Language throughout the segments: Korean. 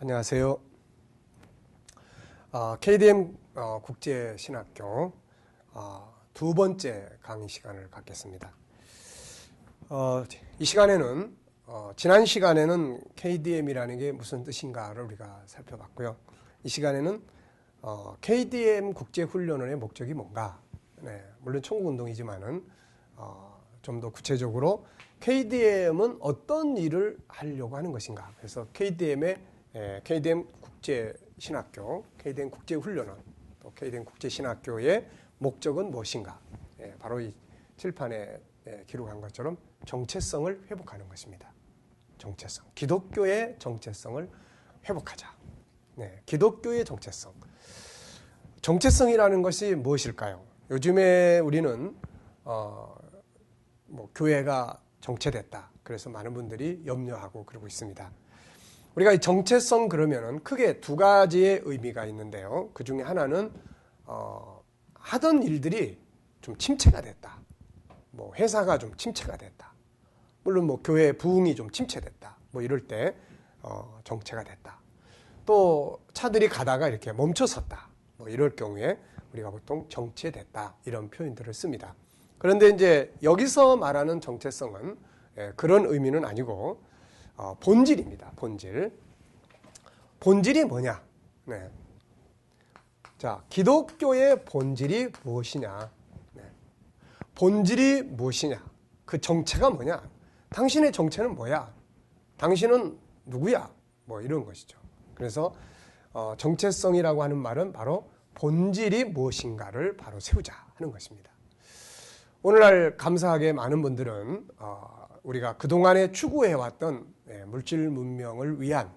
안녕하세요. KDM 국제신학교 두 번째 강의 시간을 갖겠습니다. 이 시간에는 지난 시간에는 KDM이라는 게 무슨 뜻인가를 우리가 살펴봤고요. 이 시간에는 KDM 국제훈련원의 목적이 뭔가, 물론 청구운동이지만은 좀 더 구체적으로 KDM은 어떤 일을 하려고 하는 것인가. 그래서 KDM 국제신학교, KDM 국제훈련원, 또 KDM 국제신학교의 목적은 무엇인가. 바로 이 칠판에 기록한 것처럼 정체성을 회복하는 것입니다. 정체성. 기독교의 정체성을 회복하자. 기독교의 정체성. 정체성이라는 것이 무엇일까요? 요즘에 우리는 교회가 정체됐다. 그래서 많은 분들이 염려하고 그러고 있습니다. 우리가 이 정체성 그러면은 크게 두 가지의 의미가 있는데요. 그 중에 하나는 하던 일들이 좀 침체가 됐다. 회사가 좀 침체가 됐다. 물론 교회 부흥이 좀 침체됐다. 이럴 때 정체가 됐다. 또 차들이 가다가 이렇게 멈춰섰다. 이럴 경우에 우리가 보통 정체됐다. 이런 표현들을 씁니다. 그런데 이제 여기서 말하는 정체성은 그런 의미는 아니고 본질입니다. 본질. 본질이 뭐냐? 자, 기독교의 본질이 무엇이냐? 본질이 무엇이냐? 그 정체가 뭐냐? 당신의 정체는 뭐야? 당신은 누구야? 이런 것이죠. 그래서 정체성이라고 하는 말은 바로 본질이 무엇인가를 바로 세우자 하는 것입니다. 오늘날 감사하게 많은 분들은 우리가 그동안에 추구해왔던 물질 문명을 위한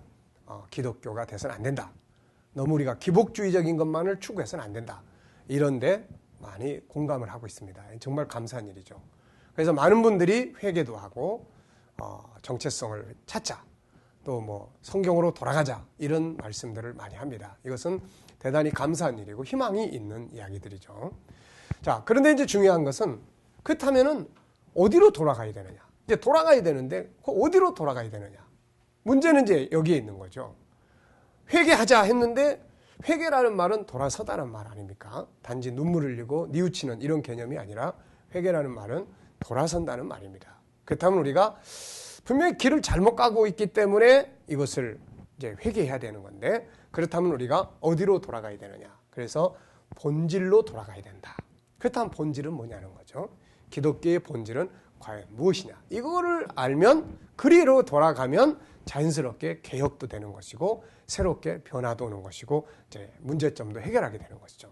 기독교가 돼서는 안 된다. 너무 우리가 기복주의적인 것만을 추구해서는 안 된다. 이런데 많이 공감을 하고 있습니다. 정말 감사한 일이죠. 그래서 많은 분들이 회개도 하고 정체성을 찾자. 또 성경으로 돌아가자. 이런 말씀들을 많이 합니다. 이것은 대단히 감사한 일이고 희망이 있는 이야기들이죠. 자, 그런데 이제 중요한 것은 그렇다면은 어디로 돌아가야 되느냐? 이제 돌아가야 되는데 어디로 돌아가야 되느냐? 문제는 이제 여기에 있는 거죠. 회개하자 했는데 회개라는 말은 돌아서다는 말 아닙니까? 단지 눈물을 흘리고 뉘우치는 이런 개념이 아니라 회개라는 말은 돌아선다는 말입니다. 그렇다면 우리가 분명히 길을 잘못 가고 있기 때문에 이것을 이제 회개해야 되는 건데 그렇다면 우리가 어디로 돌아가야 되느냐? 그래서 본질로 돌아가야 된다. 그렇다면 본질은 뭐냐는 거죠. 기독교의 본질은 과연 무엇이냐? 이거를 알면 그리로 돌아가면 자연스럽게 개혁도 되는 것이고 새롭게 변화도 오는 것이고 이제 문제점도 해결하게 되는 것이죠.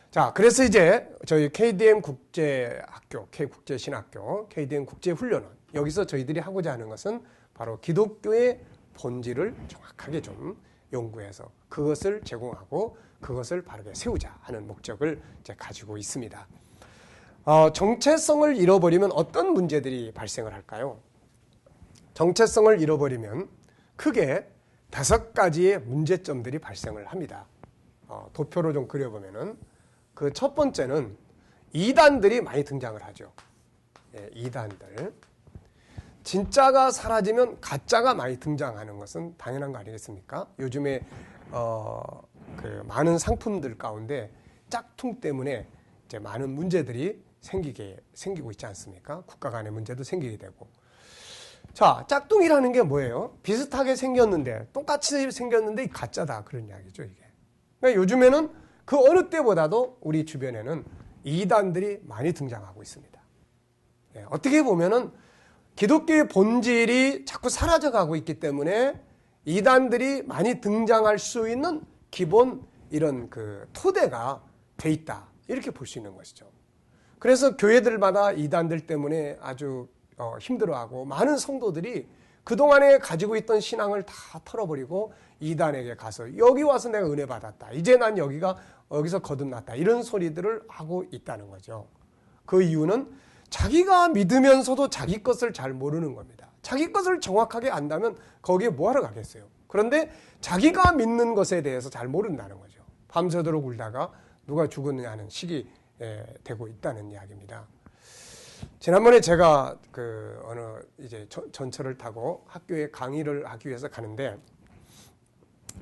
자, 그래서 이제 저희 KDM 국제학교, K국제신학교, KDM 국제훈련원 여기서 저희들이 하고자 하는 것은 바로 기독교의 본질을 정확하게 좀 연구해서 그것을 제공하고 그것을 바르게 세우자 하는 목적을 이제 가지고 있습니다. 정체성을 잃어버리면 어떤 문제들이 발생을 할까요? 정체성을 잃어버리면 크게 5가지의 문제점들이 발생을 합니다. 도표로 좀 그려보면은 그 첫 번째는 이단들이 많이 등장을 하죠. 이단들. 진짜가 사라지면 가짜가 많이 등장하는 것은 당연한 거 아니겠습니까? 요즘에 그 많은 상품들 가운데 짝퉁 때문에 이제 많은 문제들이 생기고 있지 않습니까? 국가 간의 문제도 생기게 되고. 자, 짝퉁이라는 게 뭐예요? 비슷하게 생겼는데, 똑같이 생겼는데 가짜다. 그런 이야기죠, 이게. 그러니까 요즘에는 그 어느 때보다도 우리 주변에는 이단들이 많이 등장하고 있습니다. 어떻게 보면은 기독교의 본질이 자꾸 사라져가고 있기 때문에 이단들이 많이 등장할 수 있는 기본 이런 그 토대가 돼 있다. 이렇게 볼 수 있는 것이죠. 그래서 교회들마다 이단들 때문에 아주 힘들어하고 많은 성도들이 그동안에 가지고 있던 신앙을 다 털어버리고 이단에게 가서 여기 와서 내가 은혜 받았다. 이제 난 여기서 거듭났다. 이런 소리들을 하고 있다는 거죠. 그 이유는 자기가 믿으면서도 자기 것을 잘 모르는 겁니다. 자기 것을 정확하게 안다면 거기에 뭐하러 가겠어요. 그런데 자기가 믿는 것에 대해서 잘 모른다는 거죠. 밤새도록 울다가 누가 죽었느냐 하는 시기 되고 있다는 이야기입니다. 지난번에 제가 어느 이제 전철을 타고 학교에 강의를 하기 위해서 가는데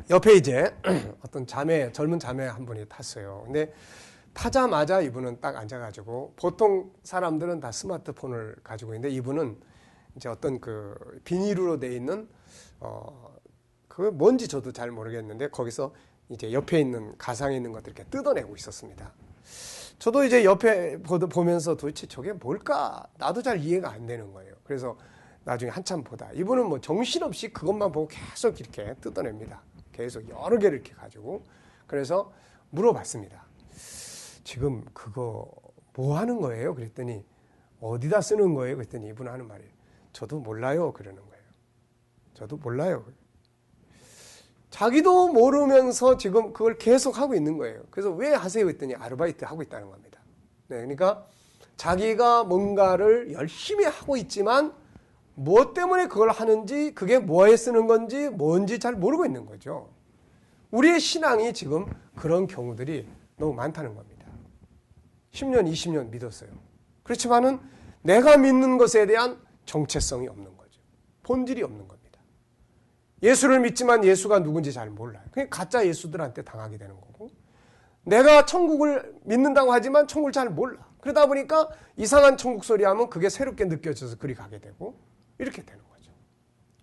옆에 이제 어떤 젊은 자매 한 분이 탔어요. 근데 타자마자 이분은 딱 앉아가지고, 보통 사람들은 다 스마트폰을 가지고 있는데 이분은 이제 어떤 그 비닐로 돼 있는 그게 뭔지 저도 잘 모르겠는데 거기서 이제 옆에 있는 가상에 있는 것들 이렇게 뜯어내고 있었습니다. 저도 이제 옆에 보면서 도대체 저게 뭘까? 나도 잘 이해가 안 되는 거예요. 그래서 나중에 한참 보다 이분은 뭐 정신없이 그것만 보고 계속 이렇게 뜯어냅니다. 계속 여러 개를 이렇게 가지고. 그래서 물어봤습니다. 지금 그거 뭐 하는 거예요? 그랬더니 어디다 쓰는 거예요? 그랬더니 이분 하는 말이 저도 몰라요. 그러는 거예요. 저도 몰라요. 자기도 모르면서 지금 그걸 계속 하고 있는 거예요. 그래서 왜 하세요? 했더니 아르바이트 하고 있다는 겁니다. 네, 그러니까 자기가 뭔가를 열심히 하고 있지만 무엇 때문에 그걸 하는지, 그게 뭐에 쓰는 건지 뭔지 잘 모르고 있는 거죠. 우리의 신앙이 지금 그런 경우들이 너무 많다는 겁니다. 10년, 20년 믿었어요. 그렇지만은 내가 믿는 것에 대한 정체성이 없는 거죠. 본질이 없는 겁니다. 예수를 믿지만 예수가 누군지 잘 몰라요. 그냥 가짜 예수들한테 당하게 되는 거고, 내가 천국을 믿는다고 하지만 천국을 잘 몰라. 그러다 보니까 이상한 천국 소리 하면 그게 새롭게 느껴져서 그리 가게 되고 이렇게 되는 거죠.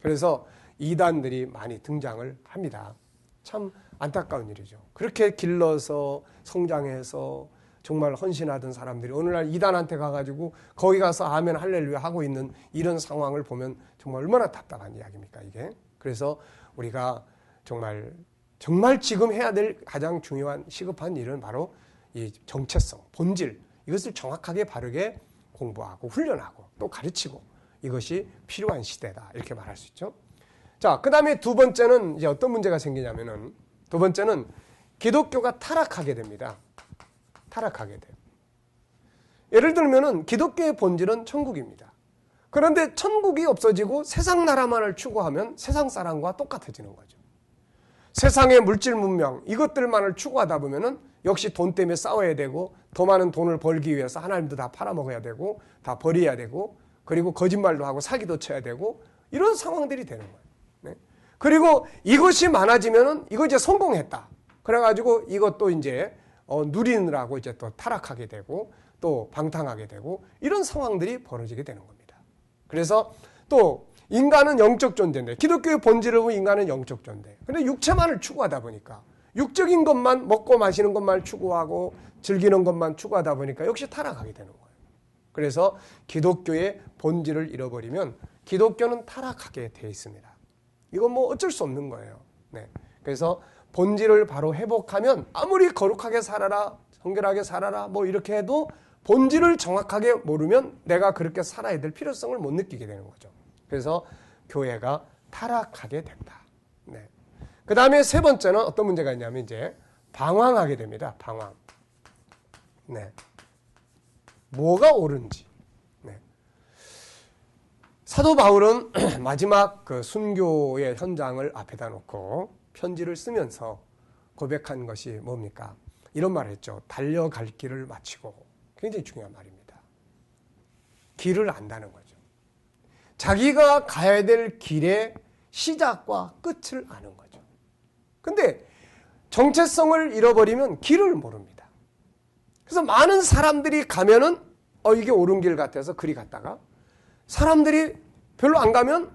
그래서 이단들이 많이 등장을 합니다. 참 안타까운 일이죠. 그렇게 길러서 성장해서 정말 헌신하던 사람들이 오늘날 이단한테 가가지고 거기 가서 아멘 할렐루야 하고 있는 이런 상황을 보면 정말 얼마나 답답한 이야기입니까, 이게. 그래서 우리가 정말 지금 해야 될 가장 중요한 시급한 일은 바로 이 정체성, 본질, 이것을 정확하게 바르게 공부하고 훈련하고 또 가르치고, 이것이 필요한 시대다, 이렇게 말할 수 있죠. 자, 그 다음에 두 번째는 이제 어떤 문제가 생기냐면은, 두 번째는 기독교가 타락하게 됩니다. 타락하게 돼요. 예를 들면은 기독교의 본질은 천국입니다. 그런데 천국이 없어지고 세상 나라만을 추구하면 세상 사람과 똑같아지는 거죠. 세상의 물질 문명, 이것들만을 추구하다 보면은 역시 돈 때문에 싸워야 되고, 더 많은 돈을 벌기 위해서 하나님도 다 팔아먹어야 되고, 다 버려야 되고, 그리고 거짓말도 하고 사기도 쳐야 되고, 이런 상황들이 되는 거예요. 네. 그리고 이것이 많아지면은 이거 이제 성공했다. 그래가지고 이것도 이제 누리느라고 이제 또 타락하게 되고 또 방탕하게 되고, 이런 상황들이 벌어지게 되는 겁니다. 그래서 또 인간은 영적 존재인데, 기독교의 본질을 보면 인간은 영적 존재. 근데 육체만을 추구하다 보니까, 육적인 것만, 먹고 마시는 것만 추구하고 즐기는 것만 추구하다 보니까 역시 타락하게 되는 거예요. 그래서 기독교의 본질을 잃어버리면 기독교는 타락하게 돼 있습니다. 이건 뭐 어쩔 수 없는 거예요. 네. 그래서 본질을 바로 회복하면 아무리 거룩하게 살아라, 성결하게 살아라 뭐 이렇게 해도 본질을 정확하게 모르면 내가 그렇게 살아야 될 필요성을 못 느끼게 되는 거죠. 그래서 교회가 타락하게 된다. 네. 그 다음에 세 번째는 어떤 문제가 있냐면 이제 방황하게 됩니다. 방황. 네. 뭐가 옳은지. 네. 사도 바울은 마지막 그 순교의 현장을 앞에다 놓고 편지를 쓰면서 고백한 것이 뭡니까? 이런 말을 했죠. 달려갈 길을 마치고. 굉장히 중요한 말입니다. 길을 안다는 거죠. 자기가 가야 될 길의 시작과 끝을 아는 거죠. 근데 정체성을 잃어버리면 길을 모릅니다. 그래서 많은 사람들이 가면은 이게 옳은 길 같아서 그리 갔다가, 사람들이 별로 안 가면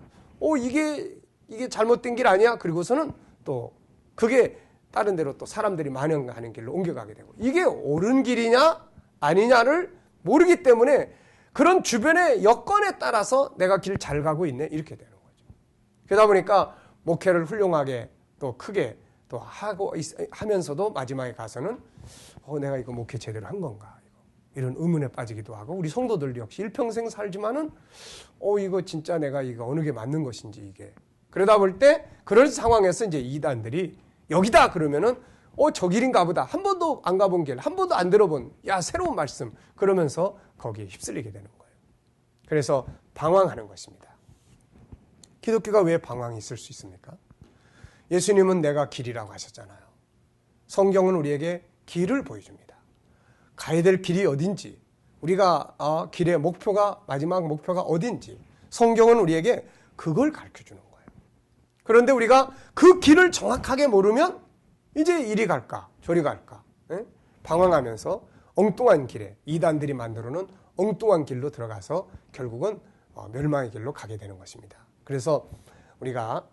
이게 잘못된 길 아니야? 그리고서는 또 그게 다른 데로 또 사람들이 만연하는 길로 옮겨가게 되고, 이게 옳은 길이냐 아니냐를 모르기 때문에 그런 주변의 여건에 따라서 내가 길 잘 가고 있네, 이렇게 되는 거죠. 그러다 보니까 목회를 훌륭하게 또 크게 또 하면서도 마지막에 가서는 내가 이거 목회 제대로 한 건가, 이런 의문에 빠지기도 하고, 우리 성도들 역시 일평생 살지만은 이거 진짜 내가 이거 어느 게 맞는 것인지, 이게 그러다 볼 때 그런 상황에서 이제 이단들이 여기다 그러면은 저 길인가 보다. 한 번도 안 가본 길, 한 번도 안 들어본, 새로운 말씀. 그러면서 거기에 휩쓸리게 되는 거예요. 그래서 방황하는 것입니다. 기독교가 왜 방황이 있을 수 있습니까? 예수님은 내가 길이라고 하셨잖아요. 성경은 우리에게 길을 보여줍니다. 가야 될 길이 어딘지, 우리가 길의 목표가, 마지막 목표가 어딘지, 성경은 우리에게 그걸 가르쳐주는 거예요. 그런데 우리가 그 길을 정확하게 모르면 이제 이리 갈까 저리 갈까 방황하면서 엉뚱한 길에 이단들이 만들어놓은 엉뚱한 길로 들어가서 결국은 멸망의 길로 가게 되는 것입니다. 그래서 우리가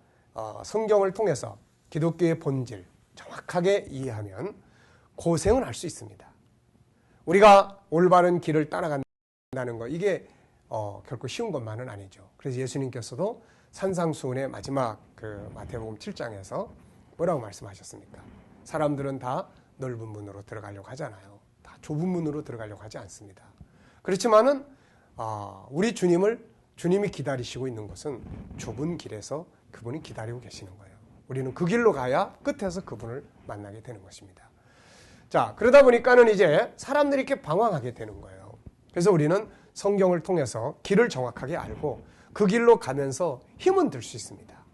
성경을 통해서 기독교의 본질 정확하게 이해하면 고생은 할 수 있습니다. 우리가 올바른 길을 따라간다는 거 이게 결코 쉬운 것만은 아니죠. 그래서 예수님께서도 산상수훈의 마지막 그 마태복음 7장에서 뭐라고 말씀하셨습니까? 사람들은 다 넓은 문으로 들어가려고 하잖아요. 다 좁은 문으로 들어가려고 하지 않습니다. 그렇지만은 우리 주님이 기다리시고 있는 것은 좁은 길에서 그분이 기다리고 계시는 거예요. 우리는 그 길로 가야 끝에서 그분을 만나게 되는 것입니다. 자, 그러다 보니까는 이제 사람들이 이렇게 방황하게 되는 거예요. 그래서 우리는 성경을 통해서 길을 정확하게 알고 그 길로 가면서 힘은 들 수 있습니다.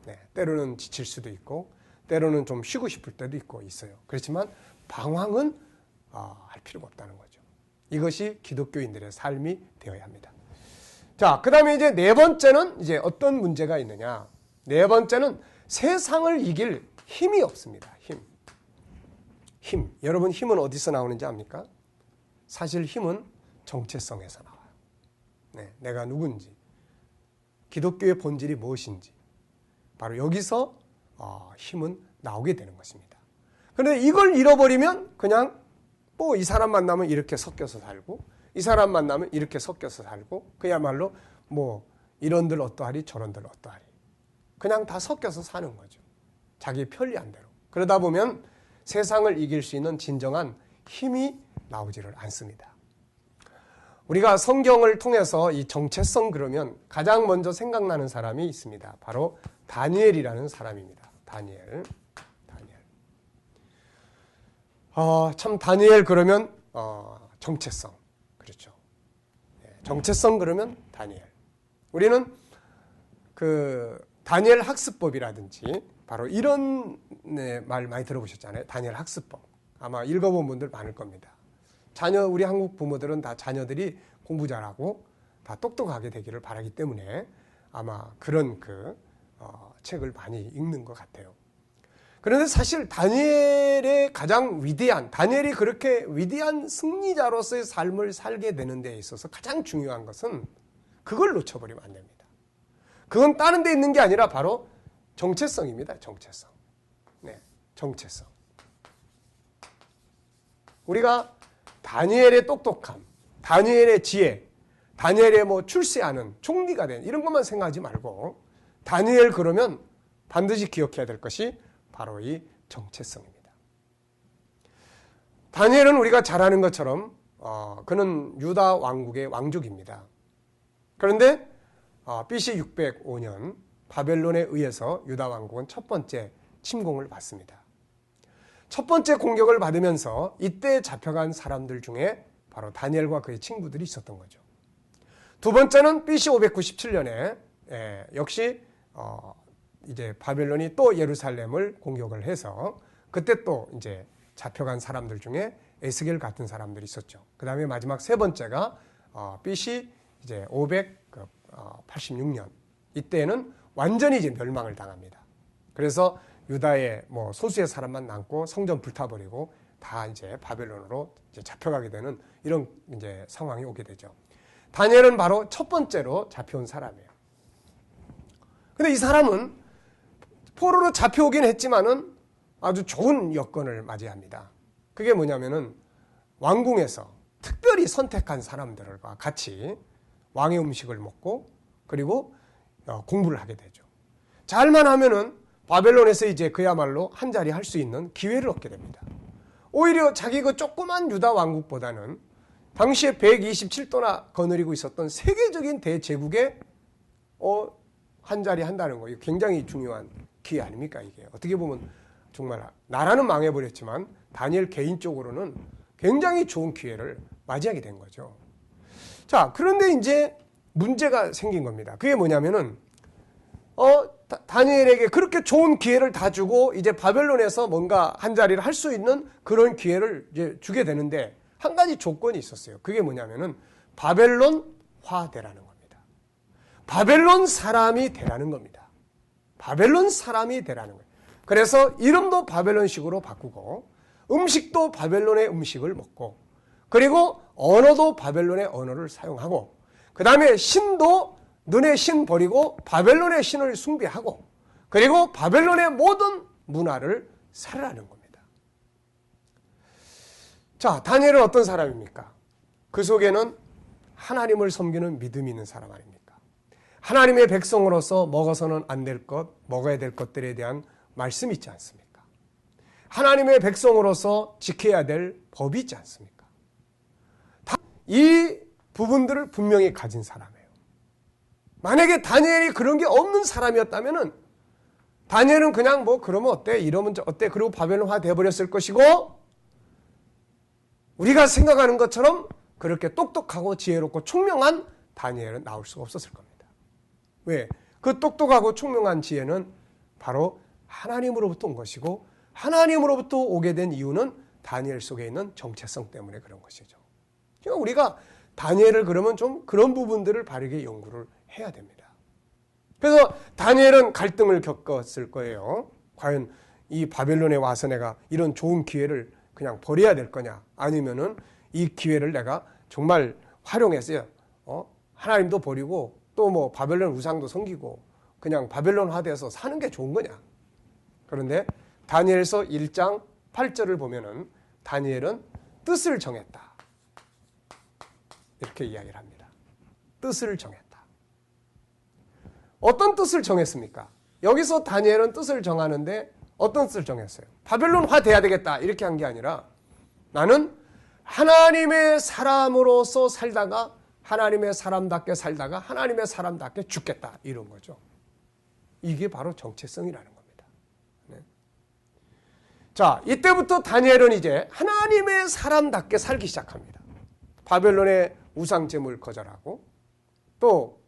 네, 때로는 지칠 수도 있고 때로는 좀 쉬고 싶을 때도 있어요. 그렇지만 방황은 할 필요가 없다는 거죠. 이것이 기독교인들의 삶이 되어야 합니다. 자, 그 다음에 이제 네 번째는 이제 어떤 문제가 있느냐. 네 번째는 세상을 이길 힘이 없습니다. 힘. 여러분 힘은 어디서 나오는지 압니까? 사실 힘은 정체성에서 나와요. 네, 내가 누군지, 기독교의 본질이 무엇인지 바로 여기서 힘은 나오게 되는 것입니다. 그런데 이걸 잃어버리면 그냥 뭐 이 사람 만나면 이렇게 섞여서 살고 이 사람 만나면 이렇게 섞여서 살고 그야말로 뭐 이런들 어떠하리 저런들 어떠하리 그냥 다 섞여서 사는 거죠. 자기 편리한 대로. 그러다 보면 세상을 이길 수 있는 진정한 힘이 나오지를 않습니다. 우리가 성경을 통해서 이 정체성 그러면 가장 먼저 생각나는 사람이 있습니다. 바로 다니엘이라는 사람입니다. 다니엘. 참 다니엘 그러면 정체성. 그렇죠. 정체성 그러면 다니엘. 우리는 그 다니엘 학습법이라든지 바로 이런 말 많이 들어보셨잖아요. 다니엘 학습법. 아마 읽어본 분들 많을 겁니다. 우리 한국 부모들은 다 자녀들이 공부 잘하고 다 똑똑하게 되기를 바라기 때문에 아마 그런 책을 많이 읽는 것 같아요. 그런데 사실 다니엘이 그렇게 위대한 승리자로서의 삶을 살게 되는 데 있어서 가장 중요한 것은 그걸 놓쳐버리면 안 됩니다. 그건 다른 데 있는 게 아니라 바로 정체성입니다. 정체성. 네, 정체성. 우리가 다니엘의 똑똑함, 다니엘의 지혜, 다니엘의 출세하는 총리가 된 이런 것만 생각하지 말고 다니엘 그러면 반드시 기억해야 될 것이 바로 이 정체성입니다. 다니엘은 우리가 잘 아는 것처럼 그는 유다 왕국의 왕족입니다. 그런데 BC 605년 바벨론에 의해서 유다 왕국은 첫 번째 침공을 받습니다. 첫 번째 공격을 받으면서 이때 잡혀간 사람들 중에 바로 다니엘과 그의 친구들이 있었던 거죠. 두 번째는 BC 597년에 역시 이제 바벨론이 또 예루살렘을 공격을 해서 그때 또 이제 잡혀간 사람들 중에 에스겔 같은 사람들이 있었죠. 그 다음에 마지막 세 번째가 BC 이제 586년 이때는 완전히 이제 멸망을 당합니다. 그래서 유다의 소수의 사람만 남고 성전 불타버리고 다 이제 바벨론으로 이제 잡혀가게 되는 이런 이제 상황이 오게 되죠. 다니엘은 바로 첫 번째로 잡혀온 사람이에요. 근데 이 사람은 포로로 잡혀오긴 했지만은 아주 좋은 여건을 맞이합니다. 그게 뭐냐면은 왕궁에서 특별히 선택한 사람들과 같이 왕의 음식을 먹고 그리고 공부를 하게 되죠. 잘만 하면은 바벨론에서 이제 그야말로 한 자리 할 수 있는 기회를 얻게 됩니다. 오히려 자기 그 조그만 유다 왕국보다는 당시에 127도나 거느리고 있었던 세계적인 대제국에 한 자리 한다는 거, 이거 굉장히 중요한 기회 아닙니까, 이게. 어떻게 보면 정말 나라는 망해버렸지만 다니엘 개인적으로는 굉장히 좋은 기회를 맞이하게 된 거죠. 자, 그런데 이제 문제가 생긴 겁니다. 그게 뭐냐면은, 다니엘에게 그렇게 좋은 기회를 다 주고 이제 바벨론에서 뭔가 한 자리를 할 수 있는 그런 기회를 이제 주게 되는데 한 가지 조건이 있었어요. 그게 뭐냐면은 바벨론화 되라는 겁니다. 바벨론 사람이 되라는 겁니다. 바벨론 사람이 되라는 거예요. 그래서 이름도 바벨론식으로 바꾸고 음식도 바벨론의 음식을 먹고 그리고 언어도 바벨론의 언어를 사용하고 그 다음에 신도 너네 신 버리고 바벨론의 신을 숭배하고 그리고 바벨론의 모든 문화를 살으라는 겁니다. 자, 다니엘은 어떤 사람입니까? 그 속에는 하나님을 섬기는 믿음이 있는 사람 아닙니까? 하나님의 백성으로서 먹어서는 안 될 것, 먹어야 될 것들에 대한 말씀이 있지 않습니까? 하나님의 백성으로서 지켜야 될 법이 있지 않습니까? 이 부분들을 분명히 가진 사람이에요. 만약에 다니엘이 그런 게 없는 사람이었다면은 다니엘은 그냥 뭐 그러면 어때? 이러면 어때? 그리고 바벨론화 되어버렸을 것이고 우리가 생각하는 것처럼 그렇게 똑똑하고 지혜롭고 총명한 다니엘은 나올 수가 없었을 겁니다. 왜? 그 똑똑하고 총명한 지혜는 바로 하나님으로부터 온 것이고 하나님으로부터 오게 된 이유는 다니엘 속에 있는 정체성 때문에 그런 것이죠. 그러니까 우리가 다니엘을 그러면 좀 그런 부분들을 바르게 연구를 해야 됩니다. 그래서 다니엘은 갈등을 겪었을 거예요. 과연 이 바벨론에 와서 내가 이런 좋은 기회를 그냥 버려야 될 거냐 아니면은 이 기회를 내가 정말 활용해서 하나님도 버리고 또 뭐 바벨론 우상도 섬기고 그냥 바벨론화돼서 사는 게 좋은 거냐. 그런데 다니엘서 1장 8절을 보면은 다니엘은 뜻을 정했다. 이렇게 이야기를 합니다. 뜻을 정했다. 어떤 뜻을 정했습니까? 여기서 다니엘은 뜻을 정하는데 어떤 뜻을 정했어요? 바벨론화 돼야 되겠다 이렇게 한 게 아니라 나는 하나님의 사람으로서 살다가 하나님의 사람답게 살다가 하나님의 사람답게 죽겠다 이런 거죠. 이게 바로 정체성이라는 겁니다. 네. 자, 이때부터 다니엘은 이제 하나님의 사람답게 살기 시작합니다. 바벨론의 우상제물 거절하고 또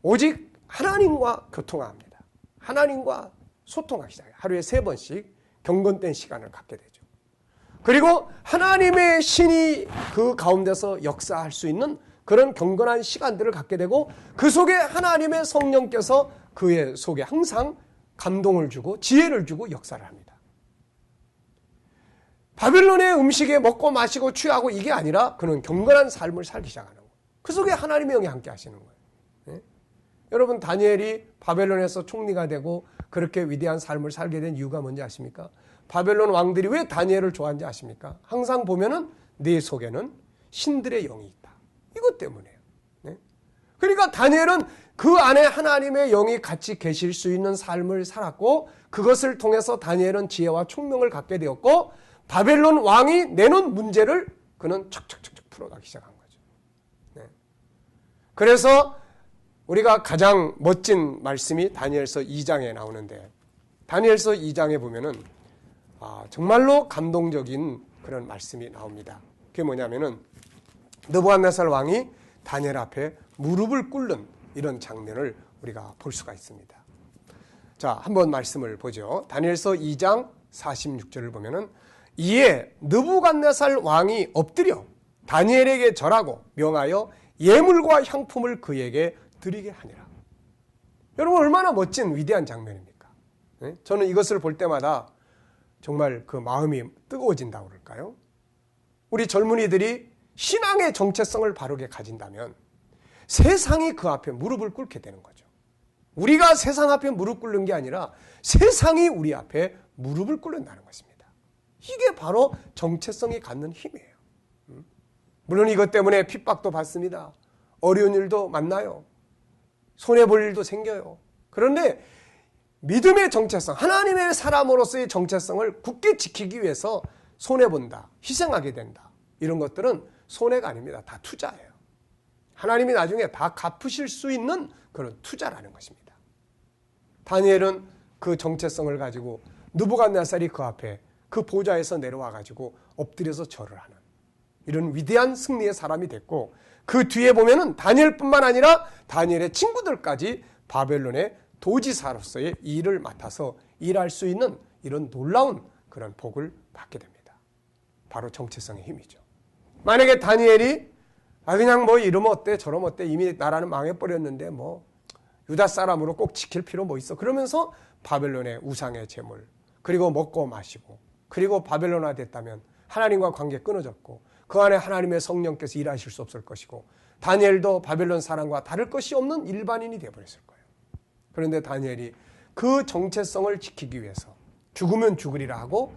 오직 하나님과 교통합니다. 하나님과 소통하기 시작해요. 하루에 3번씩 경건된 시간을 갖게 되죠. 그리고 하나님의 신이 그 가운데서 역사할 수 있는 그런 경건한 시간들을 갖게 되고 그 속에 하나님의 성령께서 그의 속에 항상 감동을 주고 지혜를 주고 역사를 합니다. 바벨론의 음식에 먹고 마시고 취하고 이게 아니라 그는 경건한 삶을 살기 시작하는 거예요. 그 속에 하나님의 영이 함께 하시는 거예요. 네? 여러분 다니엘이 바벨론에서 총리가 되고 그렇게 위대한 삶을 살게 된 이유가 뭔지 아십니까? 바벨론 왕들이 왜 다니엘을 좋아하는지 아십니까? 항상 보면은 네 속에는 신들의 영이 있다. 이것 때문에요. 네? 그러니까 다니엘은 그 안에 하나님의 영이 같이 계실 수 있는 삶을 살았고 그것을 통해서 다니엘은 지혜와 총명을 갖게 되었고 바벨론 왕이 내놓은 문제를 그는 척척척척 풀어가기 시작한 거죠. 네. 그래서 우리가 가장 멋진 말씀이 다니엘서 2장에 나오는데 다니엘서 2장에 보면은 정말로 감동적인 그런 말씀이 나옵니다. 그게 뭐냐면은 느부갓네살 왕이 다니엘 앞에 무릎을 꿇는 이런 장면을 우리가 볼 수가 있습니다. 자, 한번 말씀을 보죠. 다니엘서 2장 46절을 보면은 이에 느부갓네살 왕이 엎드려 다니엘에게 절하고 명하여 예물과 향품을 그에게 드리게 하니라. 여러분 얼마나 멋진 위대한 장면입니까? 네? 저는 이것을 볼 때마다 정말 그 마음이 뜨거워진다고 그럴까요? 우리 젊은이들이 신앙의 정체성을 바르게 가진다면 세상이 그 앞에 무릎을 꿇게 되는 거죠. 우리가 세상 앞에 무릎 꿇는 게 아니라 세상이 우리 앞에 무릎을 꿇는다는 것입니다. 이게 바로 정체성이 갖는 힘이에요. 물론 이것 때문에 핍박도 받습니다. 어려운 일도 만나요. 손해볼 일도 생겨요. 그런데 믿음의 정체성, 하나님의 사람으로서의 정체성을 굳게 지키기 위해서 손해본다, 희생하게 된다. 이런 것들은 손해가 아닙니다. 다 투자예요. 하나님이 나중에 다 갚으실 수 있는 그런 투자라는 것입니다. 다니엘은 그 정체성을 가지고 느부갓네살이 그 앞에 그 보좌에서 내려와 가지고 엎드려서 절을 하는 이런 위대한 승리의 사람이 됐고 그 뒤에 보면은 다니엘뿐만 아니라 다니엘의 친구들까지 바벨론의 도지사로서의 일을 맡아서 일할 수 있는 이런 놀라운 그런 복을 받게 됩니다. 바로 정체성의 힘이죠. 만약에 다니엘이 그냥 뭐 이러면 어때 저러면 어때 이미 나라는 망해버렸는데 뭐 유다 사람으로 꼭 지킬 필요 뭐 있어? 그러면서 바벨론의 우상의 제물, 그리고 먹고 마시고, 그리고 바벨론화 됐다면 하나님과 관계 끊어졌고 그 안에 하나님의 성령께서 일하실 수 없을 것이고 다니엘도 바벨론 사람과 다를 것이 없는 일반인이 되어버렸을 거예요. 그런데 다니엘이 그 정체성을 지키기 위해서 죽으면 죽으리라 하고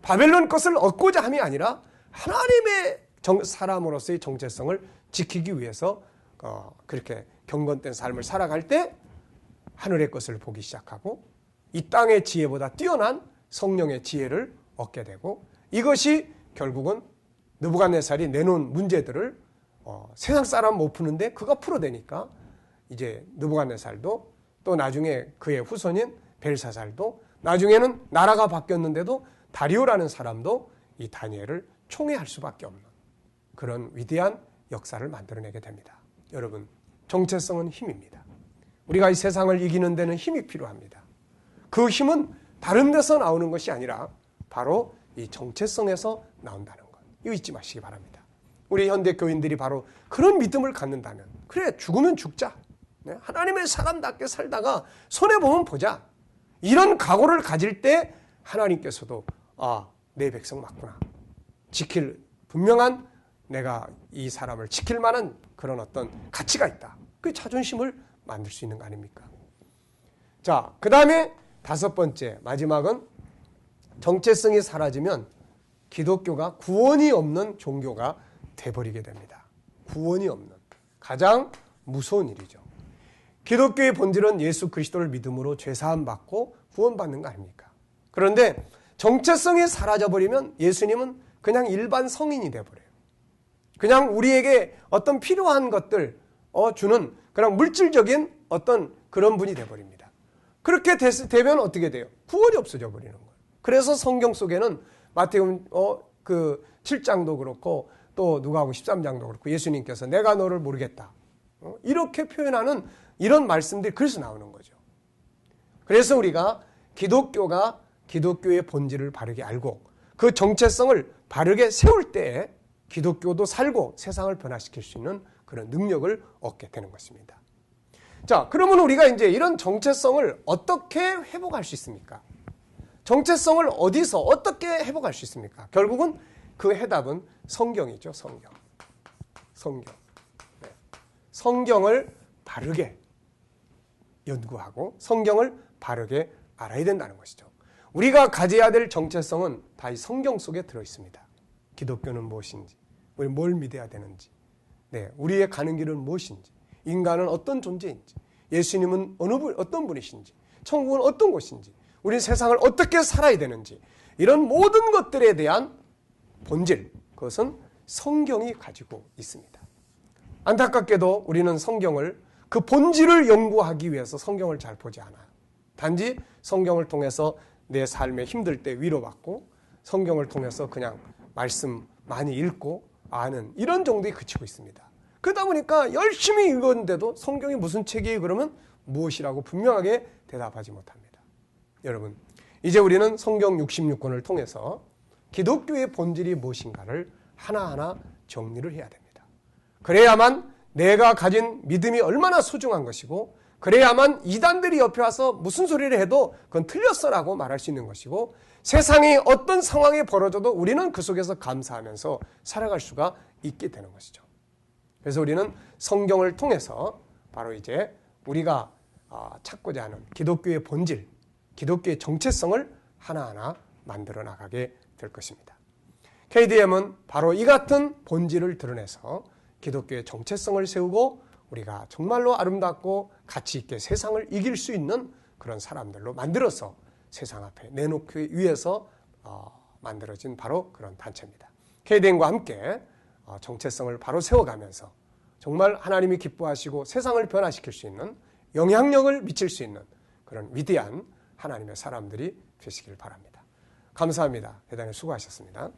바벨론 것을 얻고자 함이 아니라 하나님의 사람으로서의 정체성을 지키기 위해서 그렇게 경건된 삶을 살아갈 때 하늘의 것을 보기 시작하고 이 땅의 지혜보다 뛰어난 성령의 지혜를 얻게 되고 이것이 결국은 느부갓네살이 내놓은 문제들을 세상 사람 못 푸는데 그가 풀어대니까 이제 느부갓네살도 또 나중에 그의 후손인 벨사살도 나중에는 나라가 바뀌었는데도 다리오라는 사람도 이 다니엘을 총애할 수밖에 없는 그런 위대한 역사를 만들어내게 됩니다. 여러분, 정체성은 힘입니다. 우리가 이 세상을 이기는 데는 힘이 필요합니다. 그 힘은 다른 데서 나오는 것이 아니라 바로 이 정체성에서 나온다는 것. 이거 잊지 마시기 바랍니다. 우리 현대 교인들이 바로 그런 믿음을 갖는다면 그래 죽으면 죽자. 하나님의 사람답게 살다가 손해보면 보자. 이런 각오를 가질 때 하나님께서도 내 백성 맞구나. 지킬 분명한 내가 이 사람을 지킬 만한 그런 어떤 가치가 있다. 그 자존심을 만들 수 있는 거 아닙니까? 자, 그 다음에 5번째 마지막은 정체성이 사라지면 기독교가 구원이 없는 종교가 돼버리게 됩니다. 구원이 없는 가장 무서운 일이죠. 기독교의 본질은 예수 그리스도를 믿음으로 죄사함 받고 구원받는 거 아닙니까? 그런데 정체성이 사라져버리면 예수님은 그냥 일반 성인이 돼버려요. 그냥 우리에게 어떤 필요한 것들 주는 그냥 물질적인 어떤 그런 분이 돼버립니다. 그렇게 되면 어떻게 돼요? 구원이 없어져 버리는 거예요. 그래서 성경 속에는 마태복음 7장도 그렇고 또 누가복음 13장도 그렇고 예수님께서 내가 너를 모르겠다. 이렇게 표현하는 이런 말씀들이 그래서 나오는 거죠. 그래서 우리가 기독교가 기독교의 본질을 바르게 알고 그 정체성을 바르게 세울 때에 기독교도 살고 세상을 변화시킬 수 있는 그런 능력을 얻게 되는 것입니다. 자, 그러면 우리가 이제 이런 정체성을 어떻게 회복할 수 있습니까? 정체성을 어디서 어떻게 회복할 수 있습니까? 결국은 그 해답은 성경이죠. 성경. 네. 성경을 바르게 연구하고 성경을 바르게 알아야 된다는 것이죠. 우리가 가져야 될 정체성은 다 이 성경 속에 들어있습니다. 기독교는 무엇인지, 우리 뭘 믿어야 되는지, 우리의 가는 길은 무엇인지, 인간은 어떤 존재인지, 예수님은 어떤 분이신지, 천국은 어떤 곳인지, 우리 세상을 어떻게 살아야 되는지 이런 모든 것들에 대한 본질, 그것은 성경이 가지고 있습니다. 안타깝게도 우리는 성경을 그 본질을 연구하기 위해서 성경을 잘 보지 않아요. 단지 성경을 통해서 내 삶에 힘들 때 위로받고 성경을 통해서 그냥 말씀 많이 읽고 아는 이런 정도에 그치고 있습니다. 그러다 보니까 열심히 읽었는데도 성경이 무슨 책이에요? 그러면 무엇이라고 분명하게 대답하지 못합니다. 여러분, 이제 우리는 성경 66권을 통해서 기독교의 본질이 무엇인가를 하나하나 정리를 해야 됩니다. 그래야만 내가 가진 믿음이 얼마나 소중한 것이고 그래야만 이단들이 옆에 와서 무슨 소리를 해도 그건 틀렸어라고 말할 수 있는 것이고 세상이 어떤 상황이 벌어져도 우리는 그 속에서 감사하면서 살아갈 수가 있게 되는 것이죠. 그래서 우리는 성경을 통해서 바로 이제 우리가 찾고자 하는 기독교의 본질, 기독교의 정체성을 하나하나 만들어 나가게 될 것입니다. KDM은 바로 이 같은 본질을 드러내서 기독교의 정체성을 세우고 우리가 정말로 아름답고 가치 있게 세상을 이길 수 있는 그런 사람들로 만들어서 세상 앞에 내놓기 위해서 만들어진 바로 그런 단체입니다. KDM과 함께 정체성을 바로 세워가면서 정말 하나님이 기뻐하시고 세상을 변화시킬 수 있는 영향력을 미칠 수 있는 그런 위대한 하나님의 사람들이 되시길 바랍니다. 감사합니다. 대단히 수고하셨습니다.